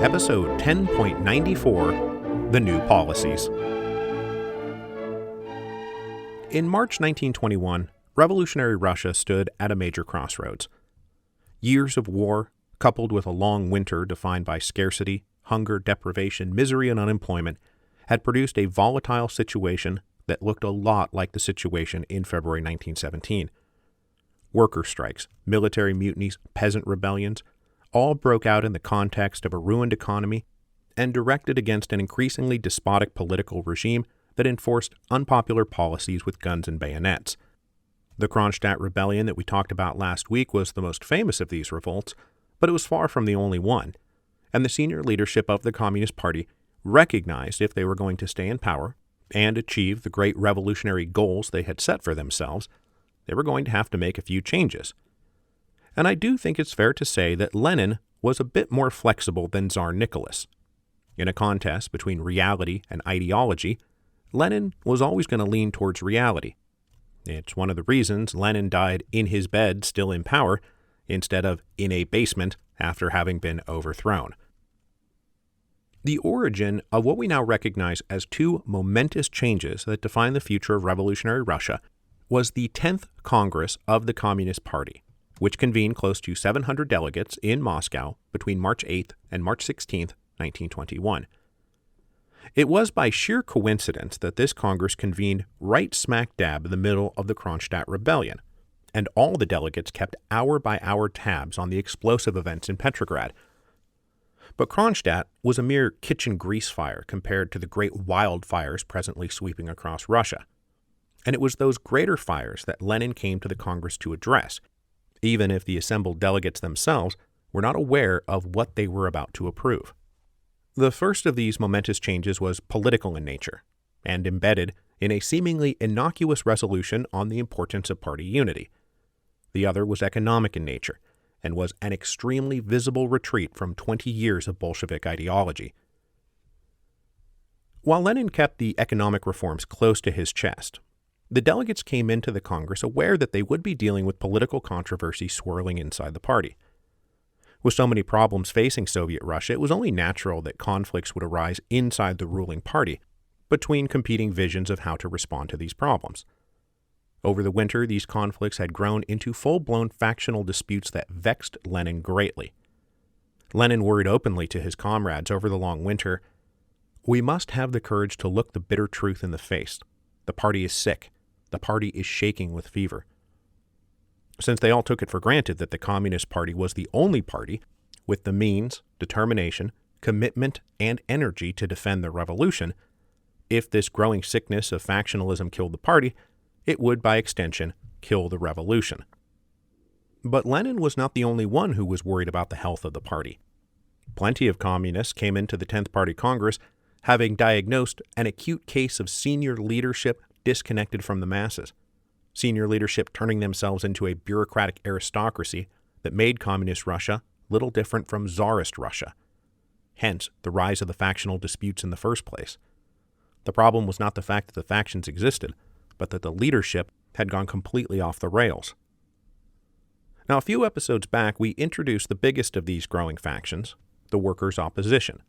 episode 10.94, The New Policies. In March 1921, revolutionary Russia stood at a major crossroads. Years of war, coupled with a long winter defined by scarcity, hunger, deprivation, misery, and unemployment, had produced a volatile situation that looked a lot like the situation in February 1917. Worker strikes, military mutinies, peasant rebellions, all broke out in the context of a ruined economy and directed against an increasingly despotic political regime that enforced unpopular policies with guns and bayonets. The Kronstadt Rebellion that we talked about last week was the most famous of these revolts, but it was far from the only one, and the senior leadership of the Communist Party recognized if they were going to stay in power and achieve the great revolutionary goals they had set for themselves, they were going to have to make a few changes. And I do think it's fair to say that Lenin was a bit more flexible than Tsar Nicholas. In a contest between reality and ideology, Lenin was always going to lean towards reality. It's one of the reasons Lenin died in his bed still in power, instead of in a basement after having been overthrown. The origin of what we now recognize as two momentous changes that define the future of revolutionary Russia was the 10th Congress of the Communist Party, which convened close to 700 delegates in Moscow between March 8th and March 16th, 1921. It was by sheer coincidence that this Congress convened right smack dab in the middle of the Kronstadt Rebellion, and all the delegates kept hour-by-hour tabs on the explosive events in Petrograd. But Kronstadt was a mere kitchen grease fire compared to the great wildfires presently sweeping across Russia. And it was those greater fires that Lenin came to the Congress to address, even if the assembled delegates themselves were not aware of what they were about to approve. The first of these momentous changes was political in nature, and embedded in a seemingly innocuous resolution on the importance of party unity. The other was economic in nature, and was an extremely visible retreat from 20 years of Bolshevik ideology. While Lenin kept the economic reforms close to his chest, the delegates came into the Congress aware that they would be dealing with political controversy swirling inside the party. With so many problems facing Soviet Russia, it was only natural that conflicts would arise inside the ruling party between competing visions of how to respond to these problems. Over the winter, these conflicts had grown into full-blown factional disputes that vexed Lenin greatly. Lenin worried openly to his comrades over the long winter, "We must have the courage to look the bitter truth in the face. The party is sick. The party is shaking with fever." Since they all took it for granted that the Communist Party was the only party with the means, determination, commitment, and energy to defend the revolution, if this growing sickness of factionalism killed the party, it would, by extension, kill the revolution. But Lenin was not the only one who was worried about the health of the party. Plenty of communists came into the 10th Party Congress having diagnosed an acute case of senior leadership disconnected from the masses, senior leadership turning themselves into a bureaucratic aristocracy that made communist Russia little different from Tsarist Russia. Hence, the rise of the factional disputes in the first place. The problem was not the fact that the factions existed, but that the leadership had gone completely off the rails. Now, a few episodes back, we introduced the biggest of these growing factions, the workers' opposition.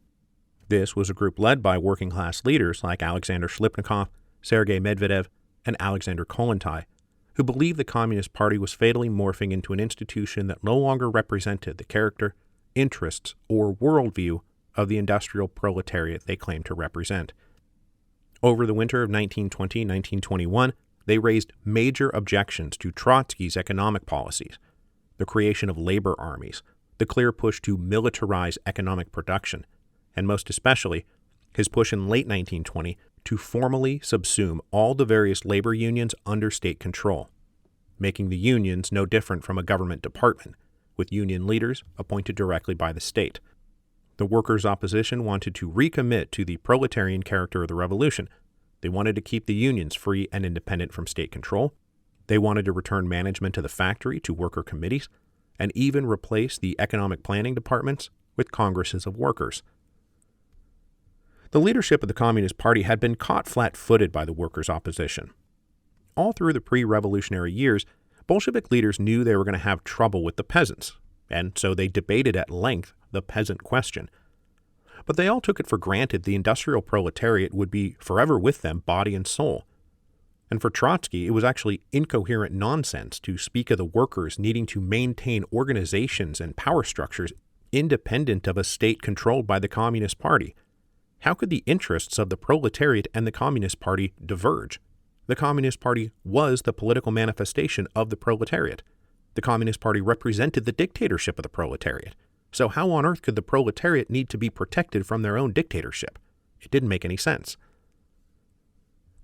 This was a group led by working-class leaders like Alexander Shliapnikov, Sergei Medvedev, and Alexander Kollontai, who believed the Communist Party was fatally morphing into an institution that no longer represented the character, interests, or worldview of the industrial proletariat they claimed to represent. Over the winter of 1920-1921, they raised major objections to Trotsky's economic policies, the creation of labor armies, the clear push to militarize economic production, and most especially, his push in late 1920 to formally subsume all the various labor unions under state control, making the unions no different from a government department, with union leaders appointed directly by the state. The workers' opposition wanted to recommit to the proletarian character of the revolution. They wanted to keep the unions free and independent from state control. They wanted to return management to the factory to worker committees, and even replace the economic planning departments with congresses of workers. The leadership of the Communist Party had been caught flat-footed by the workers' opposition. All through the pre-revolutionary years, Bolshevik leaders knew they were going to have trouble with the peasants, and so they debated at length the peasant question. But they all took it for granted the industrial proletariat would be forever with them, body and soul. And for Trotsky, it was actually incoherent nonsense to speak of the workers needing to maintain organizations and power structures independent of a state controlled by the Communist Party. How could the interests of the proletariat and the Communist Party diverge? The Communist Party was the political manifestation of the proletariat. The Communist Party represented the dictatorship of the proletariat. So how on earth could the proletariat need to be protected from their own dictatorship? It didn't make any sense.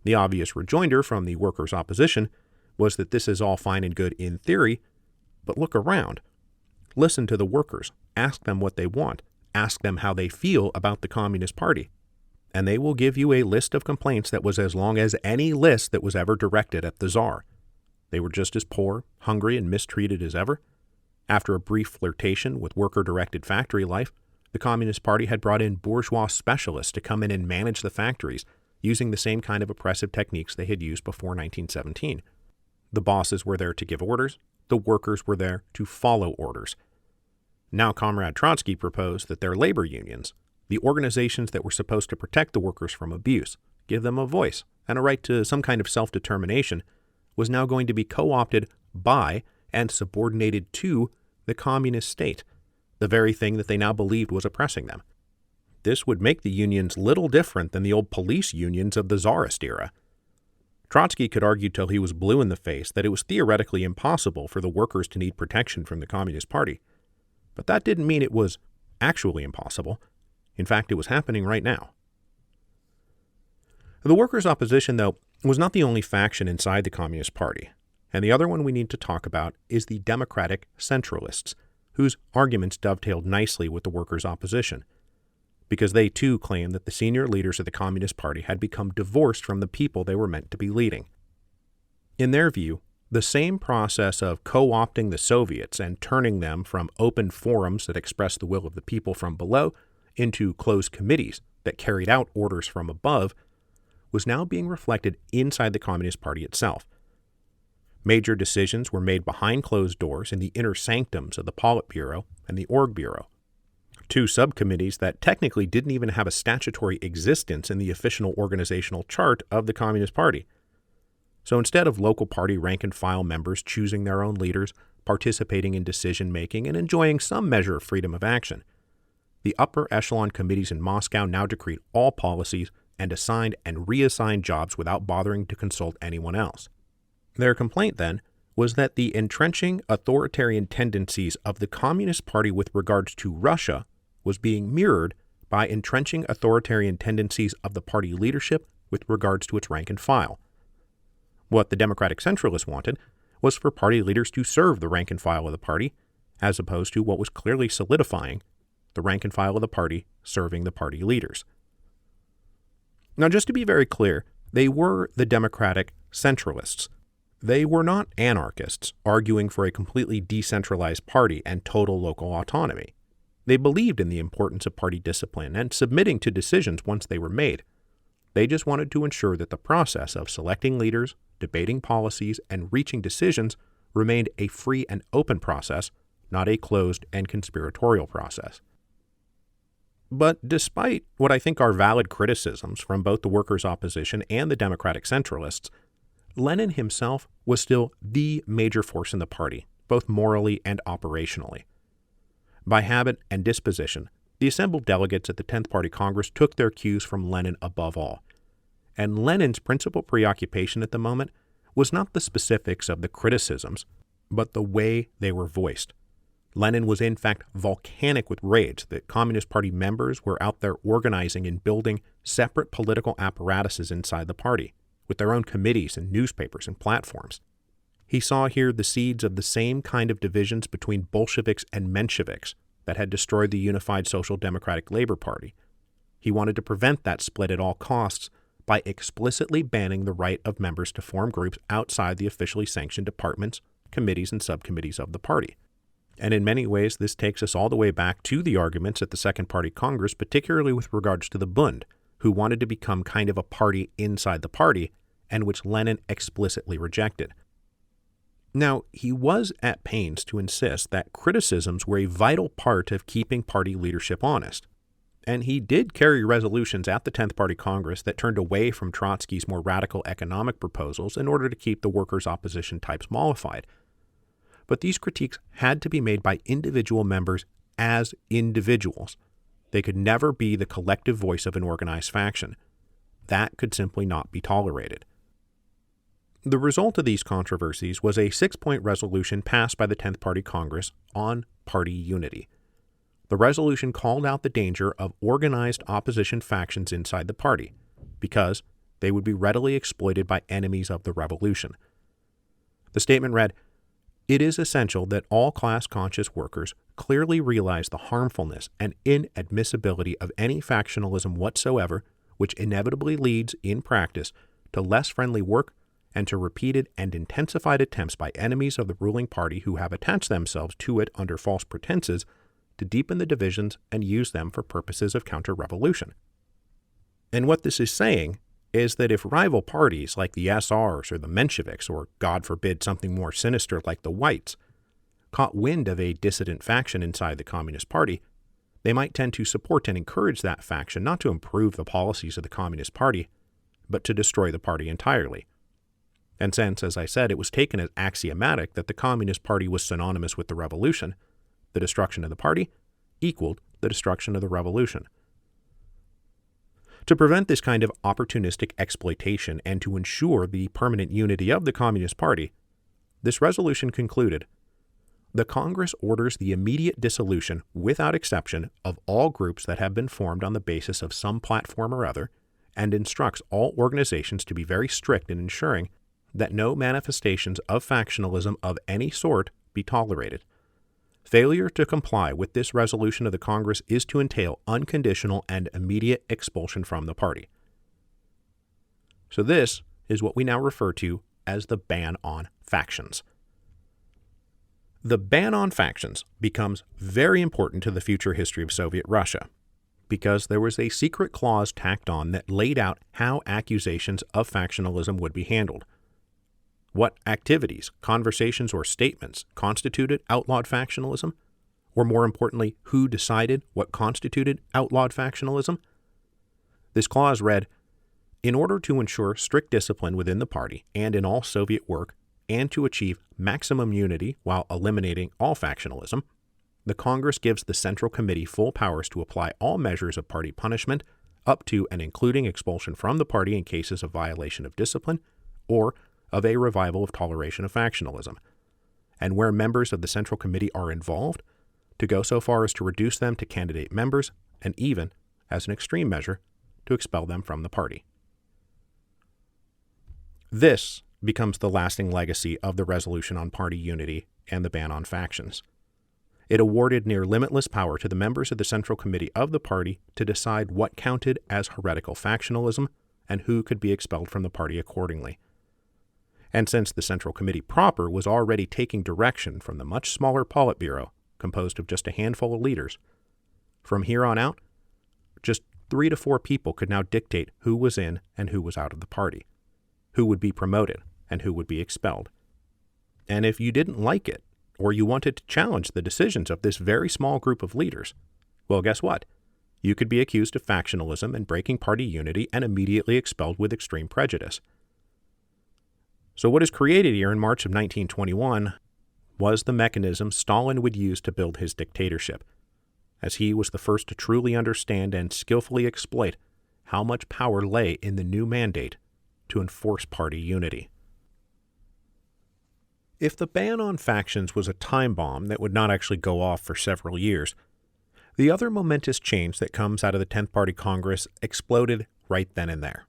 The obvious rejoinder from the workers' opposition was that this is all fine and good in theory, but look around. Listen to the workers. Ask them what they want. Ask them how they feel about the Communist Party. And they will give you a list of complaints that was as long as any list that was ever directed at the Tsar. They were just as poor, hungry, and mistreated as ever. After a brief flirtation with worker-directed factory life, the Communist Party had brought in bourgeois specialists to come in and manage the factories, using the same kind of oppressive techniques they had used before 1917. The bosses were there to give orders. The workers were there to follow orders. Now Comrade Trotsky proposed that their labor unions, the organizations that were supposed to protect the workers from abuse, give them a voice and a right to some kind of self-determination, was now going to be co-opted by and subordinated to the communist state, the very thing that they now believed was oppressing them. This would make the unions little different than the old police unions of the Tsarist era. Trotsky could argue till he was blue in the face that it was theoretically impossible for the workers to need protection from the Communist Party. But that didn't mean it was actually impossible. In fact, it was happening right now. The workers' opposition, though, was not the only faction inside the Communist Party, and the other one we need to talk about is the Democratic Centralists, whose arguments dovetailed nicely with the workers' opposition, because they too claimed that the senior leaders of the Communist Party had become divorced from the people they were meant to be leading. In their view, the same process of co-opting the Soviets and turning them from open forums that expressed the will of the people from below into closed committees that carried out orders from above was now being reflected inside the Communist Party itself. Major decisions were made behind closed doors in the inner sanctums of the Politburo and the Orgbureau, two subcommittees that technically didn't even have a statutory existence in the official organizational chart of the Communist Party. So instead of local party rank-and-file members choosing their own leaders, participating in decision-making, and enjoying some measure of freedom of action, the upper echelon committees in Moscow now decreed all policies and assigned and reassigned jobs without bothering to consult anyone else. Their complaint, then, was that the entrenching authoritarian tendencies of the Communist Party with regards to Russia was being mirrored by entrenching authoritarian tendencies of the party leadership with regards to its rank and file. What the Democratic Centralists wanted was for party leaders to serve the rank and file of the party, as opposed to what was clearly solidifying the rank and file of the party serving the party leaders. Now, just to be very clear, they were the Democratic Centralists. They were not anarchists arguing for a completely decentralized party and total local autonomy. They believed in the importance of party discipline and submitting to decisions once they were made. They just wanted to ensure that the process of selecting leaders, debating policies, and reaching decisions remained a free and open process, not a closed and conspiratorial process. But despite what I think are valid criticisms from both the workers' opposition and the Democratic Centralists, Lenin himself was still the major force in the party, both morally and operationally. By habit and disposition, the assembled delegates at the 10th Party Congress took their cues from Lenin above all. And Lenin's principal preoccupation at the moment was not the specifics of the criticisms, but the way they were voiced. Lenin was in fact volcanic with rage that Communist Party members were out there organizing and building separate political apparatuses inside the party, with their own committees and newspapers and platforms. He saw here the seeds of the same kind of divisions between Bolsheviks and Mensheviks that had destroyed the unified Social Democratic Labor Party. He wanted to prevent that split at all costs by explicitly banning the right of members to form groups outside the officially sanctioned departments, committees, and subcommittees of the party. And in many ways, this takes us all the way back to the arguments at the Second Party Congress, particularly with regards to the Bund, who wanted to become kind of a party inside the party, and which Lenin explicitly rejected. Now, he was at pains to insist that criticisms were a vital part of keeping party leadership honest, And he did carry resolutions at the 10th Party Congress that turned away from Trotsky's more radical economic proposals in order to keep the workers' opposition types mollified. But these critiques had to be made by individual members as individuals. They could never be the collective voice of an organized faction. That could simply not be tolerated. The result of these controversies was a 6-point resolution passed by the 10th Party Congress on party unity. The resolution called out the danger of organized opposition factions inside the party, because they would be readily exploited by enemies of the revolution. The statement read, "It is essential that all class-conscious workers clearly realize the harmfulness and inadmissibility of any factionalism whatsoever which inevitably leads, in practice, to less friendly work and to repeated and intensified attempts by enemies of the ruling party who have attached themselves to it under false pretenses to deepen the divisions and use them for purposes of counter-revolution." And what this is saying is that if rival parties like the SRs or the Mensheviks, or God forbid something more sinister like the Whites, caught wind of a dissident faction inside the Communist Party, they might tend to support and encourage that faction not to improve the policies of the Communist Party, but to destroy the party entirely. And since, as I said, it was taken as axiomatic that the Communist Party was synonymous with the revolution, the destruction of the party equaled the destruction of the revolution. To prevent this kind of opportunistic exploitation and to ensure the permanent unity of the Communist Party, this resolution concluded, "The Congress orders the immediate dissolution, without exception, of all groups that have been formed on the basis of some platform or other, and instructs all organizations to be very strict in ensuring that no manifestations of factionalism of any sort be tolerated. Failure to comply with this resolution of the Congress is to entail unconditional and immediate expulsion from the party." So this is what we now refer to as the ban on factions. The ban on factions becomes very important to the future history of Soviet Russia, because there was a secret clause tacked on that laid out how accusations of factionalism would be handled. What activities, conversations, or statements constituted outlawed factionalism? Or more importantly, who decided what constituted outlawed factionalism? This clause read, "In order to ensure strict discipline within the party and in all Soviet work, and to achieve maximum unity while eliminating all factionalism, the Congress gives the Central Committee full powers to apply all measures of party punishment, up to and including expulsion from the party in cases of violation of discipline, or of a revival of toleration of factionalism, and where members of the Central Committee are involved, to go so far as to reduce them to candidate members, and even, as an extreme measure, to expel them from the party." This becomes the lasting legacy of the resolution on party unity and the ban on factions. It awarded near limitless power to the members of the Central Committee of the party to decide what counted as heretical factionalism and who could be expelled from the party accordingly. And since the Central Committee proper was already taking direction from the much smaller Politburo, composed of just a handful of leaders, from here on out, just 3 to 4 people could now dictate who was in and who was out of the party, who would be promoted and who would be expelled. And if you didn't like it, or you wanted to challenge the decisions of this very small group of leaders, well, guess what? You could be accused of factionalism and breaking party unity and immediately expelled with extreme prejudice. So what is created here in March of 1921 was the mechanism Stalin would use to build his dictatorship, as he was the first to truly understand and skillfully exploit how much power lay in the new mandate to enforce party unity. If the ban on factions was a time bomb that would not actually go off for several years, the other momentous change that comes out of the 10th Party Congress exploded right then and there.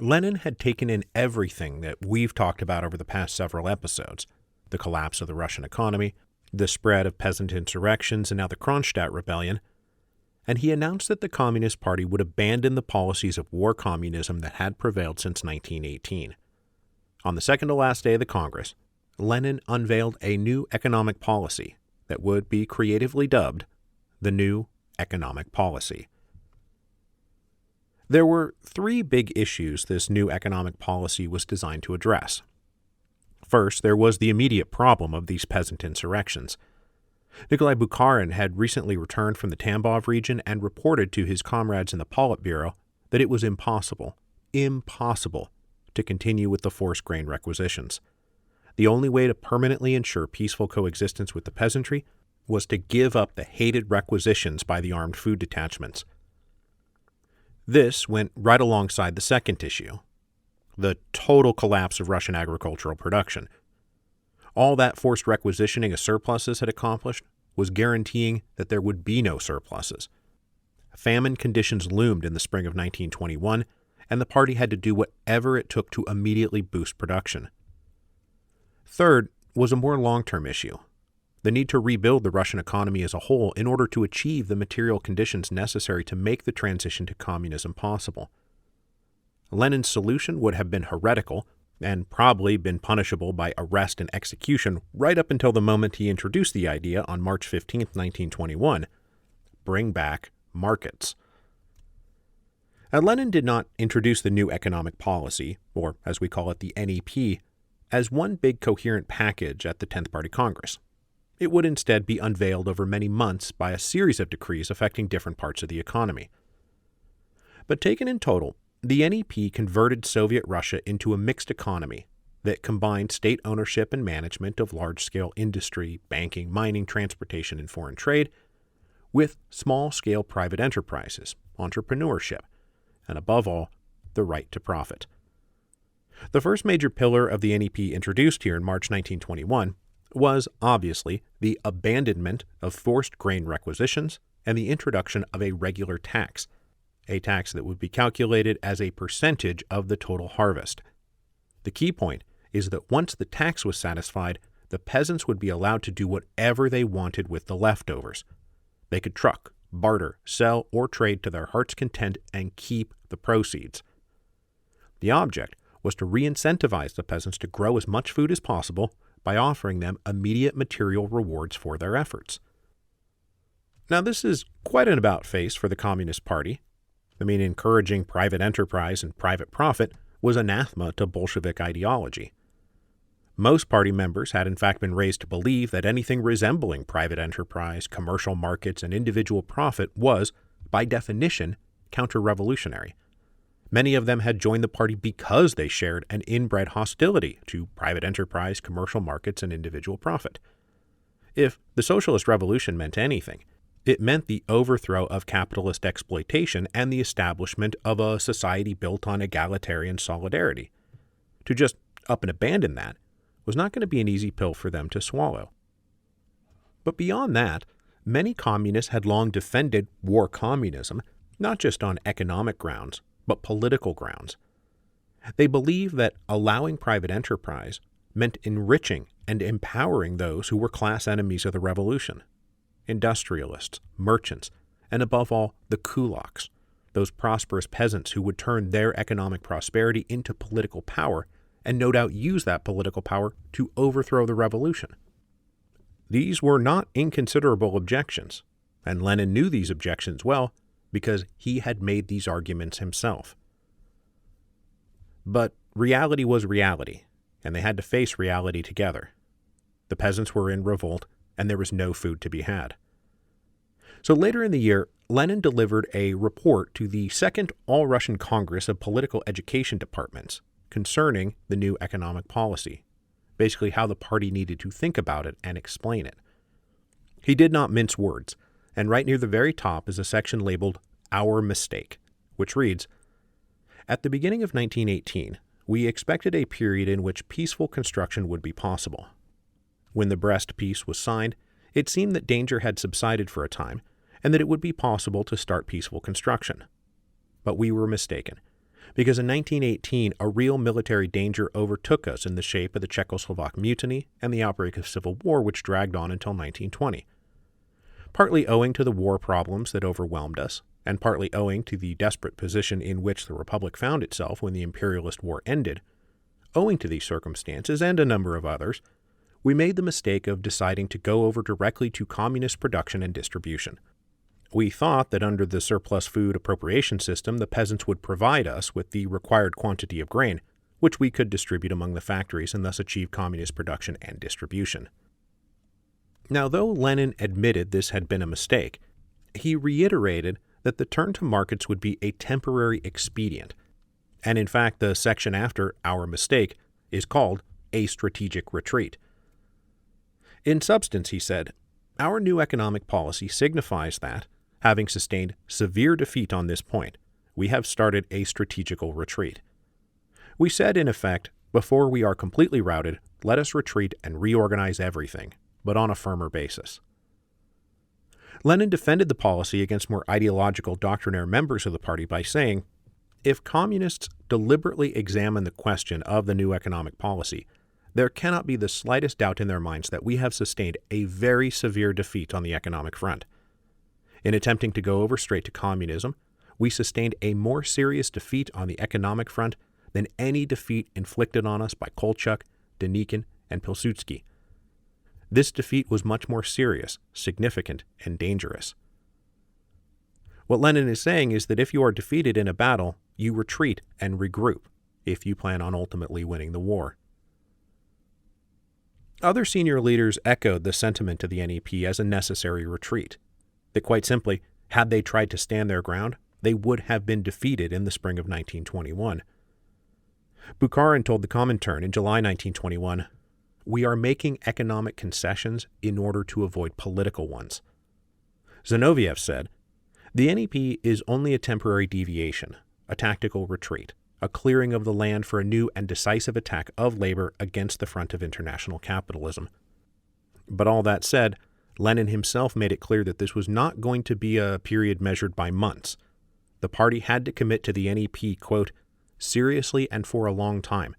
Lenin had taken in everything that we've talked about over the past several episodes: the collapse of the Russian economy, the spread of peasant insurrections, and now the Kronstadt Rebellion, and he announced that the Communist Party would abandon the policies of war communism that had prevailed since 1918. On the second to last day of the Congress, Lenin unveiled a new economic policy that would be creatively dubbed the New Economic Policy. There were 3 big issues this new economic policy was designed to address. First, there was the immediate problem of these peasant insurrections. Nikolai Bukharin had recently returned from the Tambov region and reported to his comrades in the Politburo that it was impossible to continue with the forced grain requisitions. The only way to permanently ensure peaceful coexistence with the peasantry was to give up the hated requisitions by the armed food detachments. This went right alongside the second issue, the total collapse of Russian agricultural production. All that forced requisitioning of surpluses had accomplished was guaranteeing that there would be no surpluses. Famine conditions loomed in the spring of 1921, and the party had to do whatever it took to immediately boost production. Third was a more long-term issue, the need to rebuild the Russian economy as a whole in order to achieve the material conditions necessary to make the transition to communism possible. Lenin's solution would have been heretical and probably been punishable by arrest and execution right up until the moment he introduced the idea on March 15, 1921, bring back markets. Now, Lenin did not introduce the new economic policy, or as we call it, the NEP, as one big coherent package at the 10th Party Congress. It would instead be unveiled over many months by a series of decrees affecting different parts of the economy. But taken in total, the NEP converted Soviet Russia into a mixed economy that combined state ownership and management of large-scale industry, banking, mining, transportation, and foreign trade with small-scale private enterprises, entrepreneurship, and above all, the right to profit. The first major pillar of the NEP introduced here in March 1921 was, obviously, the abandonment of forced grain requisitions and the introduction of a regular tax, a tax that would be calculated as a percentage of the total harvest. The key point is that once the tax was satisfied, the peasants would be allowed to do whatever they wanted with the leftovers. They could truck, barter, sell, or trade to their heart's content and keep the proceeds. The object was to re-incentivize the peasants to grow as much food as possible by offering them immediate material rewards for their efforts. Now, this is quite an about-face for the Communist Party. Encouraging private enterprise and private profit was anathema to Bolshevik ideology. Most party members had in fact been raised to believe that anything resembling private enterprise, commercial markets, and individual profit was, by definition, counter-revolutionary. Many of them had joined the party because they shared an inbred hostility to private enterprise, commercial markets, and individual profit. If the socialist revolution meant anything, it meant the overthrow of capitalist exploitation and the establishment of a society built on egalitarian solidarity. To just up and abandon that was not going to be an easy pill for them to swallow. But beyond that, many communists had long defended war communism, not just on economic grounds, but political grounds. They believed that allowing private enterprise meant enriching and empowering those who were class enemies of the revolution: industrialists, merchants, and above all, the kulaks, those prosperous peasants who would turn their economic prosperity into political power and no doubt use that political power to overthrow the revolution. These were not inconsiderable objections, and Lenin knew these objections well because he had made these arguments himself. But reality was reality, and they had to face reality together. The peasants were in revolt, and there was no food to be had. So later in the year, Lenin delivered a report to the Second All-Russian Congress of Political Education Departments concerning the new economic policy, basically how the party needed to think about it and explain it. He did not mince words, and right near the very top is a section labeled "Our Mistake," which reads, "At the beginning of 1918, we expected a period in which peaceful construction would be possible. When the Brest Peace was signed, it seemed that danger had subsided for a time, and that it would be possible to start peaceful construction. But we were mistaken, because in 1918 a real military danger overtook us in the shape of the Czechoslovak Mutiny and the outbreak of civil war which dragged on until 1920. Partly owing to the war problems that overwhelmed us, and partly owing to the desperate position in which the Republic found itself when the imperialist war ended, owing to these circumstances and a number of others, we made the mistake of deciding to go over directly to communist production and distribution. We thought that under the surplus food appropriation system, the peasants would provide us with the required quantity of grain, which we could distribute among the factories and thus achieve communist production and distribution. Now, though Lenin admitted this had been a mistake, he reiterated that the turn to markets would be a temporary expedient. And in fact, the section after our mistake is called a strategic retreat. In substance, he said, our new economic policy signifies that, having sustained severe defeat on this point, we have started a strategical retreat. We said, in effect, before we are completely routed, let us retreat and reorganize everything, but on a firmer basis. Lenin defended the policy against more ideological doctrinaire members of the party by saying, if communists deliberately examine the question of the new economic policy, there cannot be the slightest doubt in their minds that we have sustained a very severe defeat on the economic front. In attempting to go over straight to communism, we sustained a more serious defeat on the economic front than any defeat inflicted on us by Kolchak, Denikin, and Pilsudski. This defeat was much more serious, significant, and dangerous. What Lenin is saying is that if you are defeated in a battle, you retreat and regroup if you plan on ultimately winning the war. Other senior leaders echoed the sentiment of the NEP as a necessary retreat, that quite simply, had they tried to stand their ground, they would have been defeated in the spring of 1921. Bukharin told the Comintern in July 1921, we are making economic concessions in order to avoid political ones. Zinoviev said, the NEP is only a temporary deviation, a tactical retreat, a clearing of the land for a new and decisive attack of labor against the front of international capitalism. But all that said, Lenin himself made it clear that this was not going to be a period measured by months. The party had to commit to the NEP, quote, seriously and for a long time.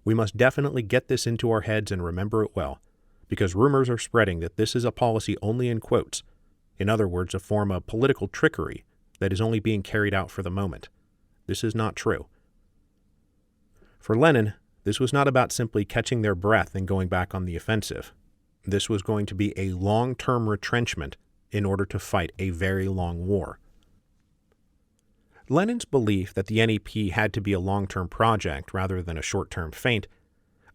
We must definitely get this into our heads and remember it well, because rumors are spreading that this is a policy only in quotes, in other words, a form of political trickery that is only being carried out for the moment. This is not true. For Lenin, this was not about simply catching their breath and going back on the offensive. This was going to be a long-term retrenchment in order to fight a very long war. Lenin's belief that the NEP had to be a long-term project rather than a short-term feint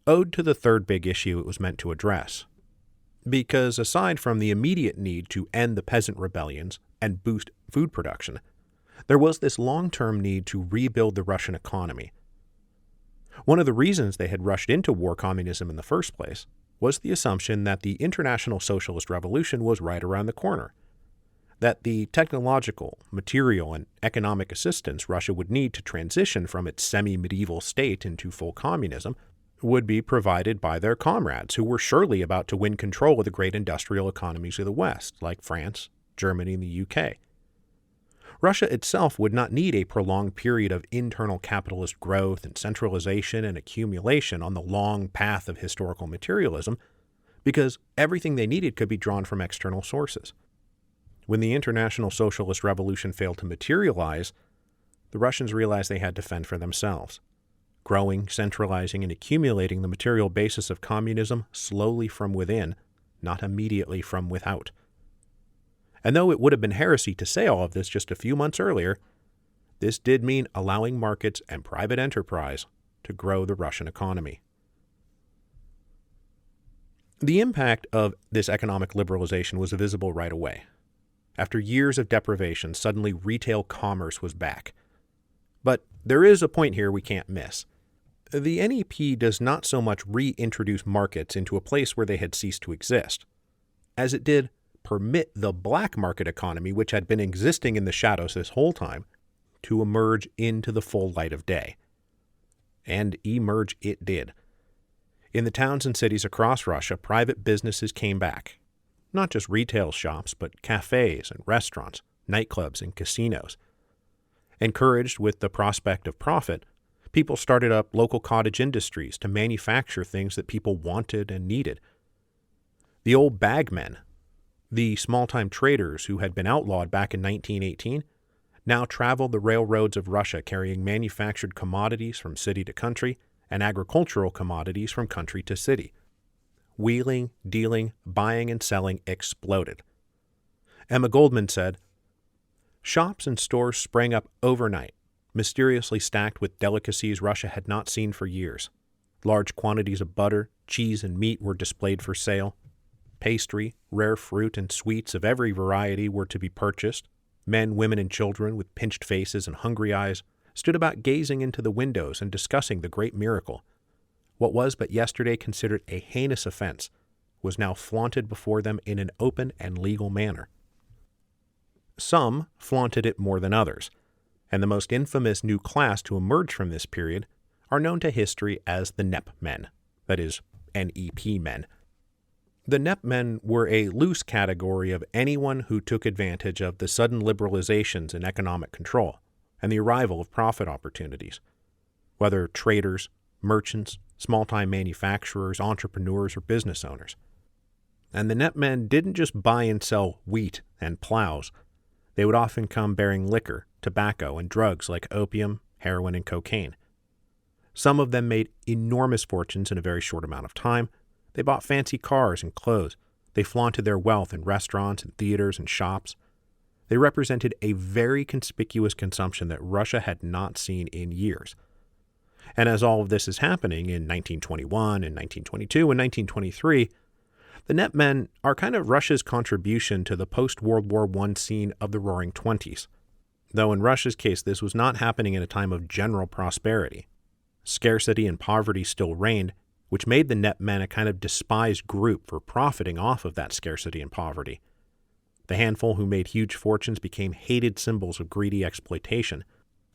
owed to the third big issue it was meant to address. Because aside from the immediate need to end the peasant rebellions and boost food production, there was this long-term need to rebuild the Russian economy. One of the reasons they had rushed into war communism in the first place was the assumption that the international socialist revolution was right around the corner, that the technological, material, and economic assistance Russia would need to transition from its semi-medieval state into full communism would be provided by their comrades who were surely about to win control of the great industrial economies of the West, like France, Germany, and the UK. Russia itself would not need a prolonged period of internal capitalist growth and centralization and accumulation on the long path of historical materialism, because everything they needed could be drawn from external sources. When the international socialist revolution failed to materialize, the Russians realized they had to fend for themselves, growing, centralizing, and accumulating the material basis of communism slowly from within, not immediately from without. And though it would have been heresy to say all of this just a few months earlier, this did mean allowing markets and private enterprise to grow the Russian economy. The impact of this economic liberalization was visible right away. After years of deprivation, suddenly retail commerce was back. But there is a point here we can't miss. The NEP does not so much reintroduce markets into a place where they had ceased to exist, as it did permit the black market economy, which had been existing in the shadows this whole time, to emerge into the full light of day. And emerge it did. In the towns and cities across Russia, private businesses came back. Not just retail shops, but cafes and restaurants, nightclubs and casinos. Encouraged with the prospect of profit, people started up local cottage industries to manufacture things that people wanted and needed. The old bagmen, the small-time traders who had been outlawed back in 1918, now traveled the railroads of Russia carrying manufactured commodities from city to country and agricultural commodities from country to city. Wheeling, dealing, buying, and selling exploded. Emma Goldman said, shops and stores sprang up overnight, mysteriously stacked with delicacies Russia had not seen for years. Large quantities of butter, cheese, and meat were displayed for sale. pastry, rare fruit, and sweets of every variety were to be purchased. Men, women, and children with pinched faces and hungry eyes stood about gazing into the windows and discussing the great miracle. What was but yesterday considered a heinous offense was now flaunted before them in an open and legal manner. Some flaunted it more than others, and the most infamous new class to emerge from this period are known to history as the NEP men, that is, NEP men. The NEP men were a loose category of anyone who took advantage of the sudden liberalizations in economic control and the arrival of profit opportunities. Whether traders, merchants, small-time manufacturers, entrepreneurs, or business owners. And the NEP men didn't just buy and sell wheat and plows. They would often come bearing liquor, tobacco, and drugs like opium, heroin, and cocaine. Some of them made enormous fortunes in a very short amount of time. They bought fancy cars and clothes. They flaunted their wealth in restaurants and theaters and shops. They represented a very conspicuous consumption that Russia had not seen in years. And as all of this is happening in 1921 and 1922 and 1923, the NEP men are kind of Russia's contribution to the post-World War I scene of the Roaring Twenties. Though in Russia's case, this was not happening in a time of general prosperity. Scarcity and poverty still reigned, which made the NEP men a kind of despised group for profiting off of that scarcity and poverty. The handful who made huge fortunes became hated symbols of greedy exploitation,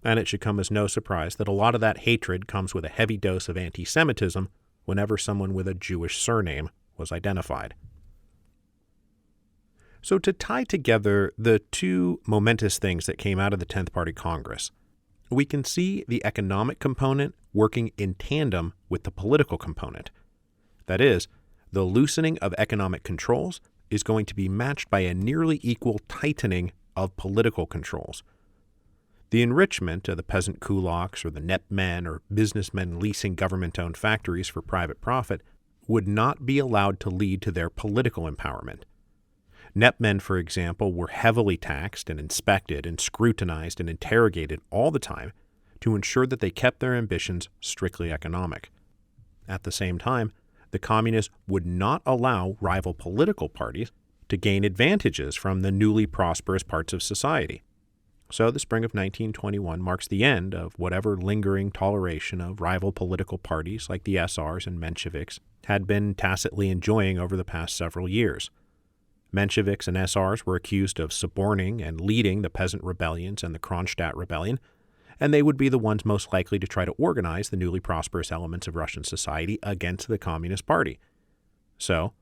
and it should come as no surprise that a lot of that hatred comes with a heavy dose of anti-Semitism whenever someone with a Jewish surname was identified. So to tie together the two momentous things that came out of the 10th Party Congress, we can see the economic component working in tandem with the political component. That is, the loosening of economic controls is going to be matched by a nearly equal tightening of political controls. The enrichment of the peasant kulaks or the NEP men or businessmen leasing government-owned factories for private profit would not be allowed to lead to their political empowerment. NEP men, for example, were heavily taxed and inspected and scrutinized and interrogated all the time to ensure that they kept their ambitions strictly economic. At the same time, the communists would not allow rival political parties to gain advantages from the newly prosperous parts of society. So the spring of 1921 marks the end of whatever lingering toleration of rival political parties like the SRs and Mensheviks had been tacitly enjoying over the past several years. Mensheviks and SRs were accused of suborning and leading the peasant rebellions and the Kronstadt rebellion, and they would be the ones most likely to try to organize the newly prosperous elements of Russian society against the Communist Party. So,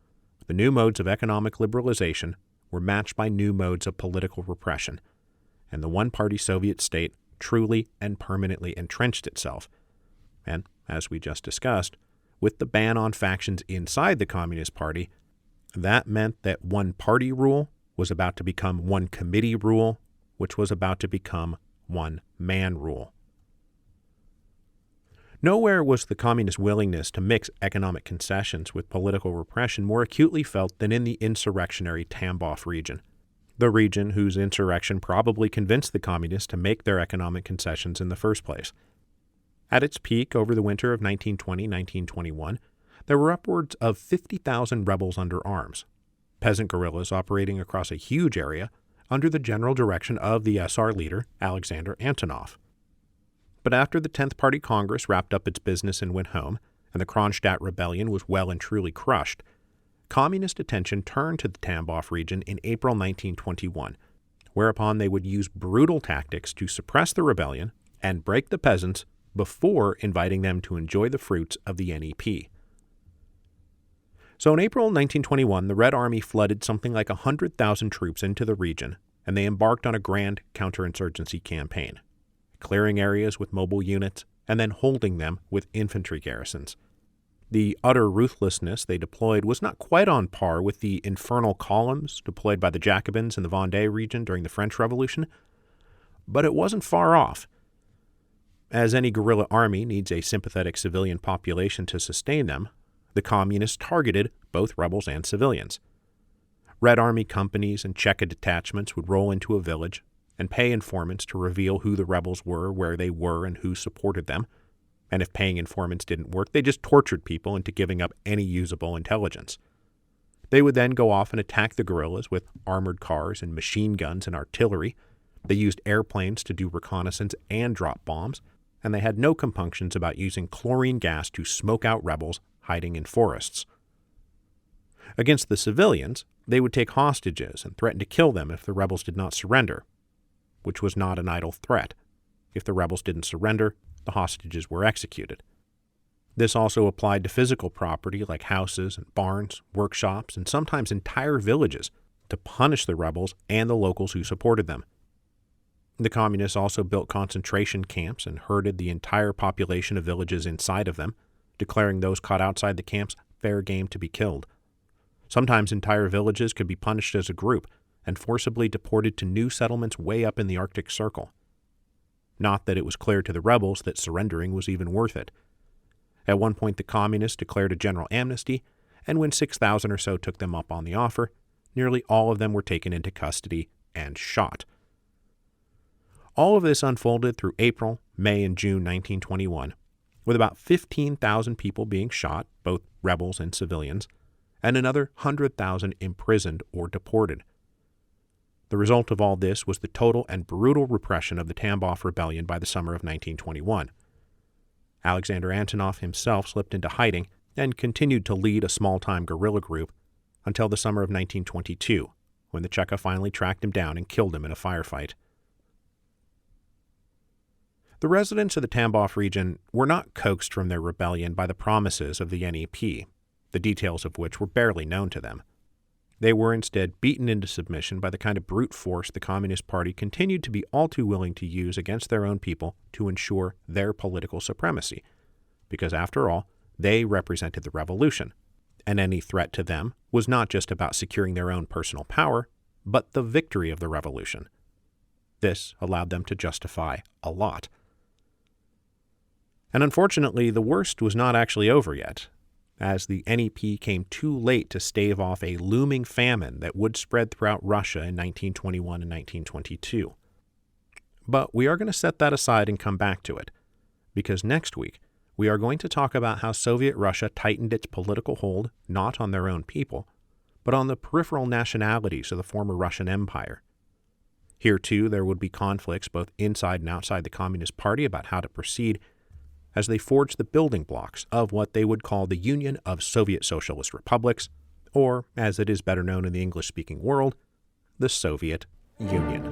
the new modes of economic liberalization were matched by new modes of political repression, and the one-party Soviet state truly and permanently entrenched itself. And, as we just discussed, with the ban on factions inside the Communist Party, that meant that one-party rule was about to become one-committee rule, which was about to become one-man rule. Nowhere was the communist willingness to mix economic concessions with political repression more acutely felt than in the insurrectionary Tambov region, the region whose insurrection probably convinced the communists to make their economic concessions in the first place. At its peak over the winter of 1920-1921, there were upwards of 50,000 rebels under arms, peasant guerrillas operating across a huge area under the general direction of the SR leader, Alexander Antonov. But after the 10th Party Congress wrapped up its business and went home, and the Kronstadt rebellion was well and truly crushed, communist attention turned to the Tambov region in April 1921, whereupon they would use brutal tactics to suppress the rebellion and break the peasants before inviting them to enjoy the fruits of the NEP. So in April 1921, the Red Army flooded something like 100,000 troops into the region, and they embarked on a grand counterinsurgency campaign, clearing areas with mobile units and then holding them with infantry garrisons. The utter ruthlessness they deployed was not quite on par with the infernal columns deployed by the Jacobins in the Vendée region during the French Revolution, but it wasn't far off. As any guerrilla army needs a sympathetic civilian population to sustain them, the communists targeted both rebels and civilians. Red Army companies and Cheka detachments would roll into a village and pay informants to reveal who the rebels were, where they were, and who supported them. And if paying informants didn't work, they just tortured people into giving up any usable intelligence. They would then go off and attack the guerrillas with armored cars and machine guns and artillery. They used airplanes to do reconnaissance and drop bombs, and they had no compunctions about using chlorine gas to smoke out rebels hiding in forests. Against the civilians, they would take hostages and threaten to kill them if the rebels did not surrender, which was not an idle threat. If the rebels didn't surrender, the hostages were executed. This also applied to physical property like houses and barns, workshops, and sometimes entire villages to punish the rebels and the locals who supported them. The communists also built concentration camps and herded the entire population of villages inside of them, declaring those caught outside the camps fair game to be killed. Sometimes entire villages could be punished as a group and forcibly deported to new settlements way up in the Arctic Circle. Not that it was clear to the rebels that surrendering was even worth it. At one point, the communists declared a general amnesty, and when 6,000 or so took them up on the offer, nearly all of them were taken into custody and shot. All of this unfolded through April, May, and June 1921, with about 15,000 people being shot, both rebels and civilians, and another 100,000 imprisoned or deported. The result of all this was the total and brutal repression of the Tambov Rebellion by the summer of 1921. Alexander Antonov himself slipped into hiding and continued to lead a small-time guerrilla group until the summer of 1922, when the Cheka finally tracked him down and killed him in a firefight. The residents of the Tambov region were not coaxed from their rebellion by the promises of the NEP, the details of which were barely known to them. They were instead beaten into submission by the kind of brute force the Communist Party continued to be all too willing to use against their own people to ensure their political supremacy, because after all, they represented the revolution, and any threat to them was not just about securing their own personal power, but the victory of the revolution. This allowed them to justify a lot. And unfortunately, the worst was not actually over yet, as the NEP came too late to stave off a looming famine that would spread throughout Russia in 1921 and 1922. But we are going to set that aside and come back to it, because next week we are going to talk about how Soviet Russia tightened its political hold not on their own people, but on the peripheral nationalities of the former Russian Empire. Here, too, there would be conflicts both inside and outside the Communist Party about how to proceed, as they forged the building blocks of what they would call the Union of Soviet Socialist Republics, or, as it is better known in the English-speaking world, the Soviet Union.